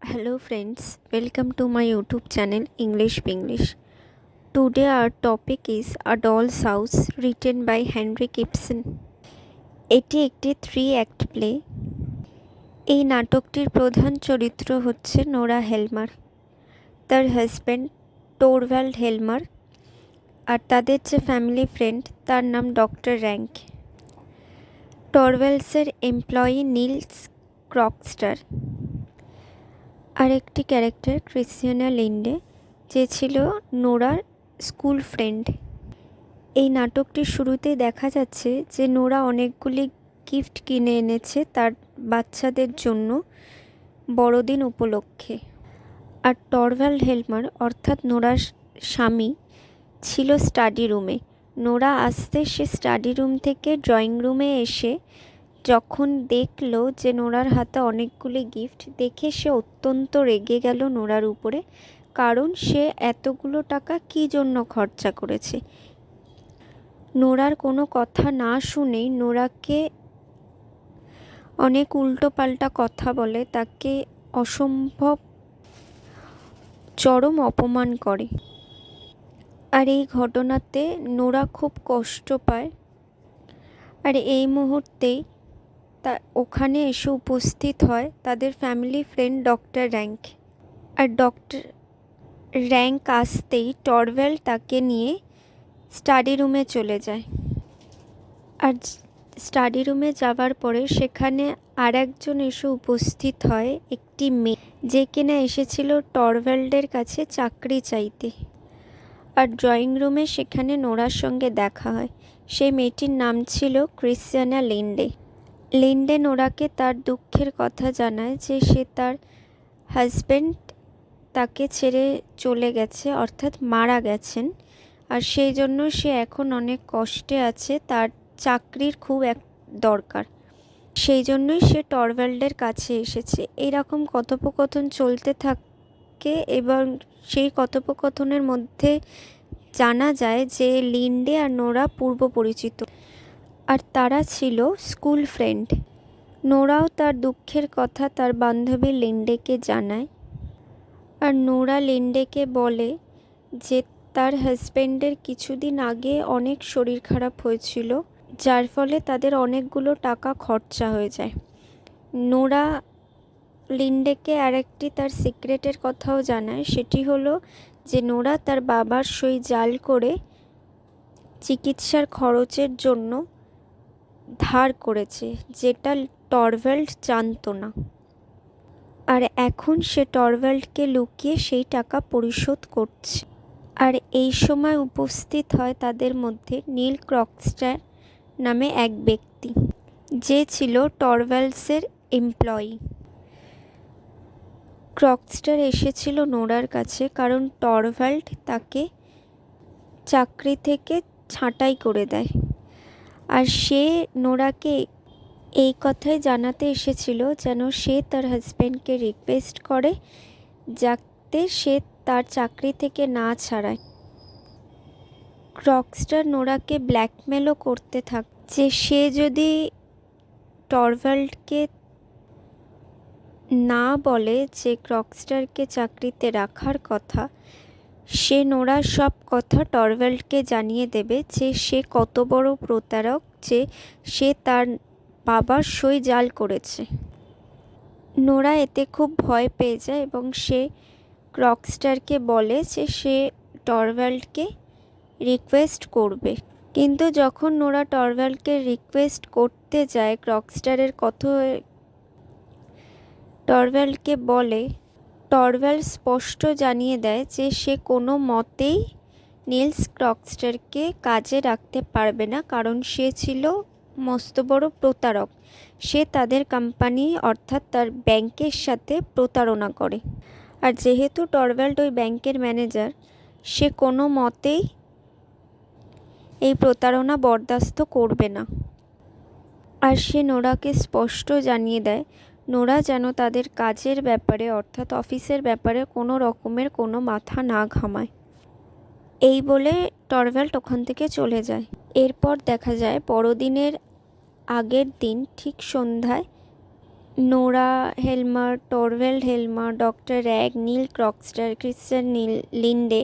Hello friends, welcome to my YouTube channel English Binglish. Today our topic is A Doll's House written by Henrik Ibsen. এটি একটি 3 act play. এই নাটকটির প্রধান চরিত্র হচ্ছে Nora হেলমার, তার হাজব্যান্ড টোরভাল্ড হেলমার, আর তাদের যে ফ্যামিলি ফ্রেন্ড তার নাম ডক্টর র্যাঙ্ক। টরভ্যালসের এমপ্লয়ি নিলস ক্রকস্টার, আরেকটি ক্যারেক্টার ক্রিশ্চিয়ানা লিন্ডে, যে ছিল নোরার স্কুল ফ্রেন্ড। এই নাটকটির শুরুতেই দেখা যাচ্ছে যে নোরা অনেকগুলি গিফট কিনে এনেছে তার বাচ্চাদের জন্য বড়দিন উপলক্ষে। আর টরভাল্ড হেলমার অর্থাৎ নোরার স্বামী ছিল স্টাডি রুমে। নোরা আসতে সে স্টাডি রুম থেকে ড্রয়িং রুমে এসে যখন দেখলো যে নোরার হাতে অনেকগুলি গিফট দেখে সে অত্যন্ত রেগে গেল নোরার উপরে, কারণ সে এতগুলো টাকা কী জন্য খরচা করেছে। নোরার কোনো কথা না শুনেই নোরাকে অনেক উল্টোপাল্টা কথা বলে, তাকে অসম্ভব চরম অপমান করে। আর এই ঘটনাতে নোরা খুব কষ্ট পায়। আর এই মুহূর্তেই ওখানে এসে উপস্থিত হয় তাদের ফ্যামিলি ফ্রেন্ড ডক্টর র্যাঙ্ক। আর ডক্টর র্যাঙ্ক আসতেই টরভ্যাল্ড তাকে নিয়ে স্টাডি রুমে চলে যায়। আর স্টাডি রুমে যাওয়ার পরে সেখানে আর একজন এসে উপস্থিত হয়, একটি মেয়ে, যে কিনা এসেছিল টরভ্যাল্ডের কাছে চাকরি চাইতে। আর ড্রয়িং রুমে সেখানে নোরার সঙ্গে দেখা হয়। সেই মেয়েটির নাম ছিল ক্রিশ্চিয়ানা লিন্ডে। লিন্ডে নোরাকে তার দুঃখের কথা জানায় যে সে তার হাজব্যান্ড তাকে ছেড়ে চলে গেছে, অর্থাৎ মারা গেছেন, আর সেই জন্য সে এখন অনেক কষ্টে আছে, তার চাকরির খুব দরকার, সেই জন্যই সে টরভ্যাল্ডের কাছে এসেছে। এইরকম কথোপকথন চলতে থাকে এবং সেই কথোপকথনের মধ্যে জানা যায় যে লিন্ডে আর নোরা পূর্ব পরিচিত, আর তারা ছিল স্কুল ফ্রেন্ড। নোরাও তার দুঃখের কথা তার বান্ধবী লিন্ডেকে জানায়। আর নোরা লিন্ডেকে বলে যে তার হাজব্যান্ডের কিছুদিন আগে অনেক শরীর খারাপ হয়েছিল, যার ফলে তাদের অনেকগুলো টাকা খরচা হয়ে যায়। নোরা লিন্ডেকে আরেকটি তার সিক্রেটের কথাও জানায়, সেটি হলো যে নোরা তার বাবার সই জাল করে চিকিৎসার খরচের জন্য ধার করেছে, যেটা টরভ্যাল্ড জানতো না। আর এখন সে টরভ্যাল্ডকে লুকিয়ে সেই টাকা পরিশোধ করছে। আর এই সময় উপস্থিত হয় তাদের মধ্যে নীল ক্রকস্টার নামে এক ব্যক্তি, যে ছিল টরভ্যালসের এমপ্লয়ি। ক্রকস্টার এসেছিল নোরার কাছে কারণ টরভ্যাল্ড তাকে চাকরি থেকে ছাঁটাই করে দেয়। আর সে নোরাকে এই কথাই জানাতে এসেছিল যেন সে তার হাজব্যান্ডকে রিকোয়েস্ট করে যাতে সে তার চাকরি থেকে না ছাড়ায়। ক্রকস্টার নোরাকে ব্ল্যাকমেলও করতে থাকে যে সে যদি টরভ্যাল্ডকে না বলে যে ক্রকস্টারকে চাকরিতে রাখার কথা, সে নোরার সব কথা টরভ্যাল্ডকে জানিয়ে দেবে যে সে কত বড় প্রতারক, যে সে তার বাবার সই জাল করেছে। নোরা এতে খুব ভয় পেয়ে যায় এবং সে ক্রকস্টারকে বলে যে সে টরভ্যাল্ডকে রিকোয়েস্ট করবে। কিন্তু যখন নোরা টরভ্যাল্ডকে রিকোয়েস্ট করতে যায়, ক্রকস্টারের কথা টরভ্যাল্ডকে বলে, টরভ্যাল্ড স্পষ্ট জানিয়ে দেয় যে সে কোনো মতেই নিলস ক্রকস্টারকে কাজে রাখতে পারবে না, কারণ সে ছিল মস্ত বড় প্রতারক। সে তাদের কোম্পানি অর্থাৎ তার ব্যাংকের সাথে প্রতারণা করে। আর যেহেতু টরভ্যাল্ড ওই ব্যাংকের ম্যানেজার, সে কোনো মতেই এই প্রতারণা বরদাস্ত করবে না। আর সে নোরাকে স্পষ্ট জানিয়ে দেয় নোরা যেন তাদের কাজের ব্যাপারে অর্থাৎ অফিসের ব্যাপারে কোনো রকমের কোনো মাথা না ঘামায়। এই বলে টরভ্যাল্ড ওখান থেকে চলে যায়। এরপর দেখা যায় বড়দিনের আগের দিন ঠিক সন্ধ্যায় নোরা হেলমার, টরভ্যাল্ড হেলমার, ডক্টর র্যাগ, নীল ক্রকস্টার, ক্রিশ্চিয়ান লিন্ডে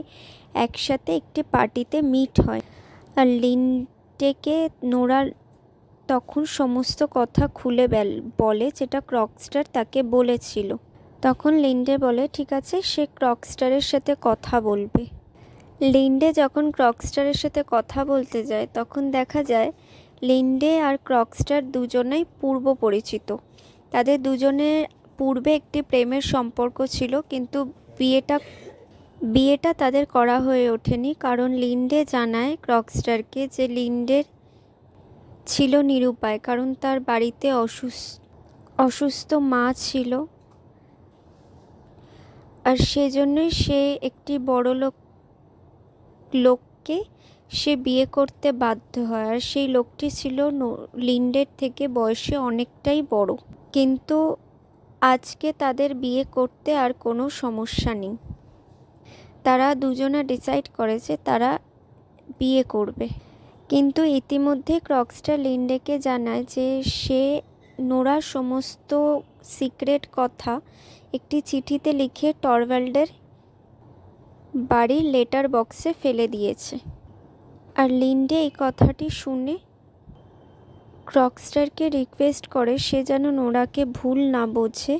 একসাথে একটি পার্টিতে মিট হয়। আর লিন্ডেকে নোরা তখন সমস্ত কথা খুলে বলে যেটা ক্রকস্টার তাকে বলেছিল। তখন লিন্ডে বলে ঠিক আছে, সে ক্রকস্টারের সাথে কথা বলবে। লিন্ডে যখন ক্রকস্টারের সাথে কথা বলতে যায় তখন দেখা যায় লিন্ডে আর ক্রকস্টার দুজনেই পূর্ব পরিচিত। তাদের দুজনের পূর্বে একটি প্রেমের সম্পর্ক ছিল, কিন্তু বিয়েটা তাদের করা হয়ে ওঠেনি, কারণ লিন্ডে জানায় ক্রকস্টারকে যে লিন্ডের ছিল নিরুপায়, কারণ তার বাড়িতে অসুস্থ মা ছিল, আর সেজন্যই সে একটি বড় লোককে সে বিয়ে করতে বাধ্য হয়। আর সেই লোকটি ছিল লিন্ডের থেকে বয়সে অনেকটাই বড়। কিন্তু আজকে তাদের বিয়ে করতে আর কোনো সমস্যা নেই। তারা দুজনে ডিসাইড করে যে তারা বিয়ে করবে। কিন্তু ইতিমধ্যে ক্রকস্টার লিন্ডেকে জানায় যে সে নোরার সমস্ত সিক্রেট কথা একটি চিঠিতে লিখে টরভ্যাল্ডের বাড়ির লেটার বক্সে ফেলে দিয়েছে। আর লিন্ডে এই কথাটি শুনে ক্রকস্টারকে রিকোয়েস্ট করে সে যেন নোরাকে ভুল না বোঝে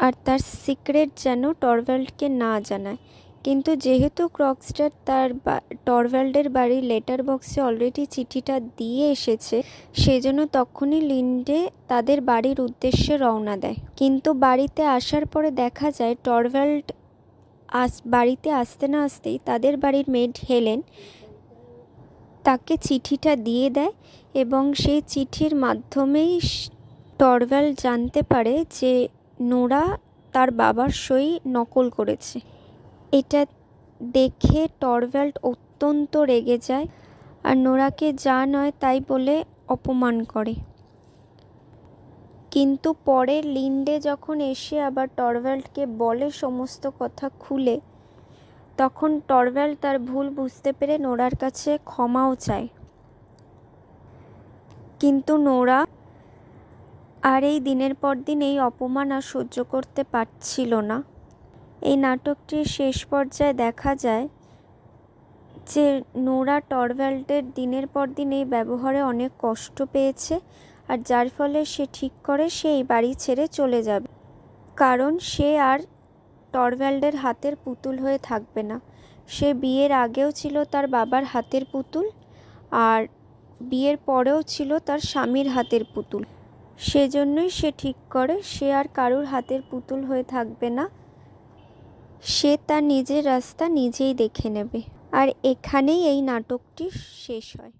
আর তার সিক্রেট যেন টরভ্যাল্ডকে না জানায়। কিন্তু যেহেতু ক্রকস্টার তার টরভ্যাল্ডের বাড়ির লেটার বক্সে অলরেডি চিঠিটা দিয়ে এসেছে, সেজন্য তখনই লিন্ডে তাদের বাড়ির উদ্দেশ্যে রওনা দেয়। কিন্তু বাড়িতে আসার পরে দেখা যায় টরভ্যাল্ড বাড়িতে আসতে না আসতেই তাদের বাড়ির মেড হেলেন তাকে চিঠিটা দিয়ে দেয়, এবং সেই চিঠির মাধ্যমেই টরভ্যাল্ড জানতে পারে যে নোরা তার বাবার সই নকল করেছে। এটা দেখে টরভ্যাল্ড অত্যন্ত রেগে যায় আর নোরাকে যা নয় তাই বলে অপমান করে। কিন্তু পরে লিন্ডে যখন এসে আবার টরভ্যাল্ডকে বলে সমস্ত কথা খুলে, তখন টরভ্যাল্ড তার ভুল বুঝতে পেরে নোরার কাছে ক্ষমাও চায়। কিন্তু নোরা আর এই দিনের পর দিন এই অপমান আর সহ্য করতে পারছিল না। এই নাটকটির শেষ পর্যায়ে দেখা যায় যে নোরা টরভ্যাল্ডের দিনের পর দিন এই ব্যবহারে অনেক কষ্ট পেয়েছে, আর যার ফলে সে ঠিক করে সে এই বাড়ি ছেড়ে চলে যাবে, কারণ সে আর টরভ্যাল্ডের হাতের পুতুল হয়ে থাকবে না। সে বিয়ের আগেও ছিল তার বাবার হাতের পুতুল, আর বিয়ের পরেও ছিল তার স্বামীর হাতের পুতুল। সেজন্যই সে ঠিক করে সে আর কারুর হাতের পুতুল হয়ে থাকবে না, সে তার নিজের রাস্তা নিজেই দেখে নেবে। আর এখানেই এই নাটকটি শেষ হয়।